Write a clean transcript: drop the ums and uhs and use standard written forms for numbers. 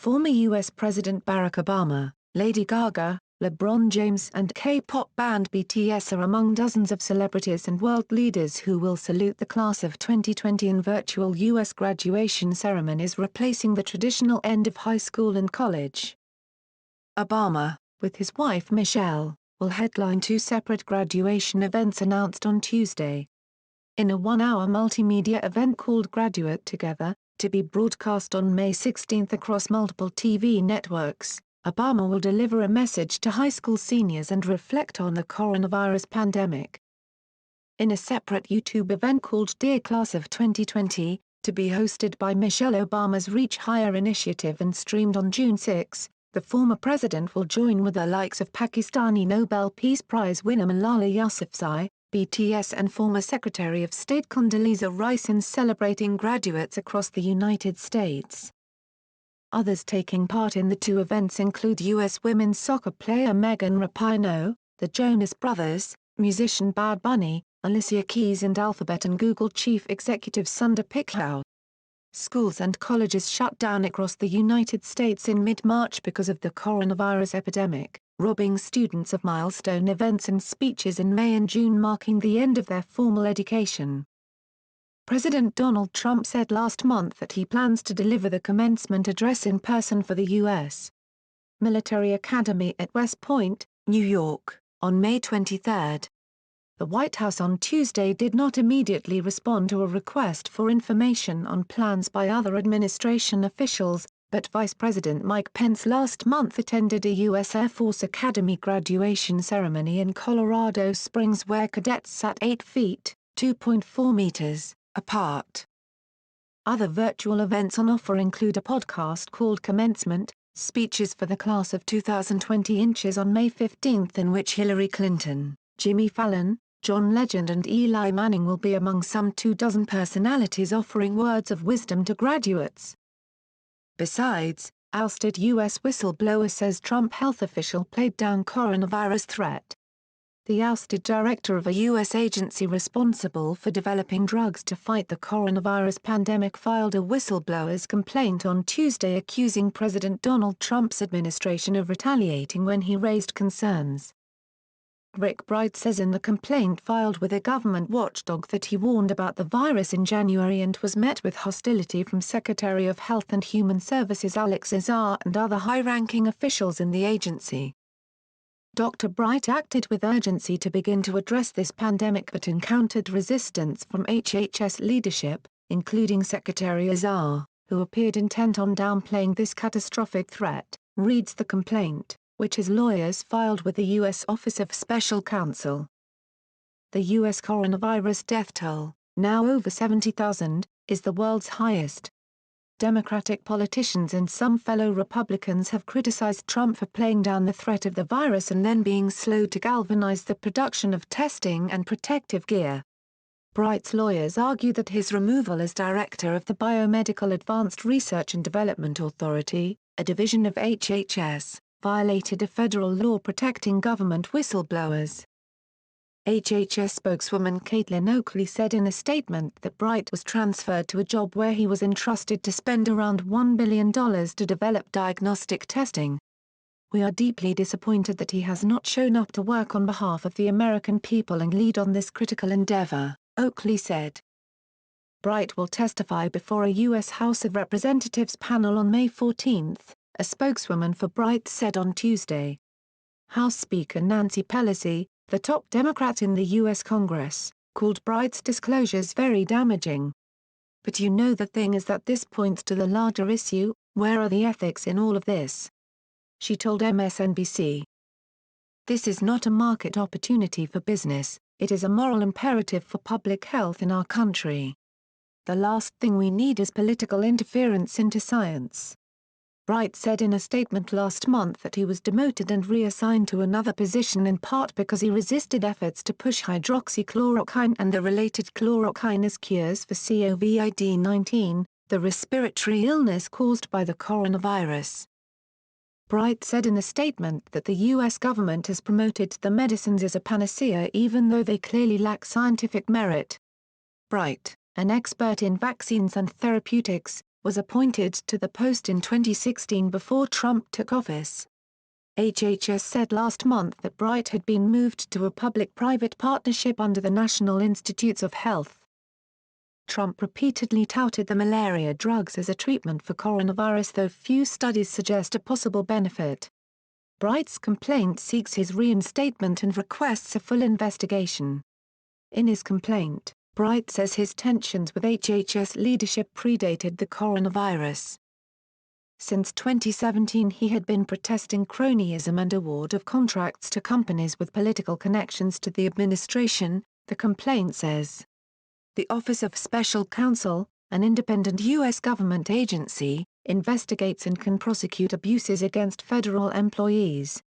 Former U.S. President Barack Obama, Lady Gaga, LeBron James and K-pop band BTS are among dozens of celebrities and world leaders who will salute the class of 2020 in virtual U.S. graduation ceremonies replacing the traditional end of high school and college. Obama, with his wife Michelle, will headline two separate graduation events announced on Tuesday. In a one-hour multimedia event called Graduate Together, to be broadcast on May 16 across multiple TV networks, Obama will deliver a message to high school seniors and reflect on the coronavirus pandemic. In a separate YouTube event called Dear Class of 2020, to be hosted by Michelle Obama's Reach Higher initiative and streamed on June 6, the former president will join with the likes of Pakistani Nobel Peace Prize winner Malala Yousafzai, BTS and former Secretary of State Condoleezza Rice in celebrating graduates across the United States. Others taking part in the two events include U.S. women's soccer player Megan Rapinoe, the Jonas Brothers, musician Bad Bunny, Alicia Keys and Alphabet and Google chief executive Sundar Pichai. Schools and colleges shut down across the United States in mid-March because of the coronavirus epidemic, robbing students of milestone events and speeches in May and June marking the end of their formal education. President Donald Trump said last month that he plans to deliver the commencement address in person for the U.S. Military Academy at West Point, New York, on May 23. The White House on Tuesday did not immediately respond to a request for information on plans by other administration officials, but Vice President Mike Pence last month attended a U.S. Air Force Academy graduation ceremony in Colorado Springs where cadets sat 8 feet, 2.4 meters, apart. Other virtual events on offer include a podcast called Commencement, Speeches for the Class of 2020 inches on May 15 in which Hillary Clinton, Jimmy Fallon, John Legend and Eli Manning will be among some 24 personalities offering words of wisdom to graduates. Besides, ousted U.S. whistleblower says Trump health official played down coronavirus threat. The ousted director of a U.S. agency responsible for developing drugs to fight the coronavirus pandemic filed a whistleblower's complaint on Tuesday accusing President Donald Trump's administration of retaliating when he raised concerns. Rick Bright says in the complaint filed with a government watchdog that he warned about the virus in January and was met with hostility from Secretary of Health and Human Services Alex Azar and other high-ranking officials in the agency. Dr. Bright acted with urgency to begin to address this pandemic but encountered resistance from HHS leadership, including Secretary Azar, who appeared intent on downplaying this catastrophic threat, reads the complaint, which his lawyers filed with the U.S. Office of Special Counsel. The U.S. coronavirus death toll, now over 70,000, is the world's highest. Democratic politicians and some fellow Republicans have criticized Trump for playing down the threat of the virus and then being slow to galvanize the production of testing and protective gear. Bright's lawyers argue that his removal as director of the Biomedical Advanced Research and Development Authority, a division of HHS, violated a federal law protecting government whistleblowers. HHS spokeswoman Caitlin Oakley said in a statement that Bright was transferred to a job where he was entrusted to spend around $1 billion to develop diagnostic testing. "We are deeply disappointed that he has not shown up to work on behalf of the American people and lead on this critical endeavor," Oakley said. Bright will testify before a U.S. House of Representatives panel on May 14, a spokeswoman for Bright said on Tuesday. House Speaker Nancy Pelosi, the top Democrat in the U.S. Congress, called Bright's disclosures very damaging. "But you know the thing is that this points to the larger issue, where are the ethics in all of this?" she told MSNBC. "This is not a market opportunity for business, it is a moral imperative for public health in our country. The last thing we need is political interference into science." Bright said in a statement last month that he was demoted and reassigned to another position in part because he resisted efforts to push hydroxychloroquine and the related chloroquine as cures for COVID-19, the respiratory illness caused by the coronavirus. Bright said in a statement that the U.S. government has promoted the medicines as a panacea even though they clearly lack scientific merit. Bright, an expert in vaccines and therapeutics, was appointed to the post in 2016 before Trump took office. HHS said last month that Bright had been moved to a public-private partnership under the National Institutes of Health. Trump repeatedly touted the malaria drugs as a treatment for coronavirus, though few studies suggest a possible benefit. Bright's complaint seeks his reinstatement and requests a full investigation. In his complaint, Bright says his tensions with HHS leadership predated the coronavirus. Since 2017 he had been protesting cronyism and award of contracts to companies with political connections to the administration, the complaint says. The Office of Special Counsel, an independent U.S. government agency, investigates and can prosecute abuses against federal employees.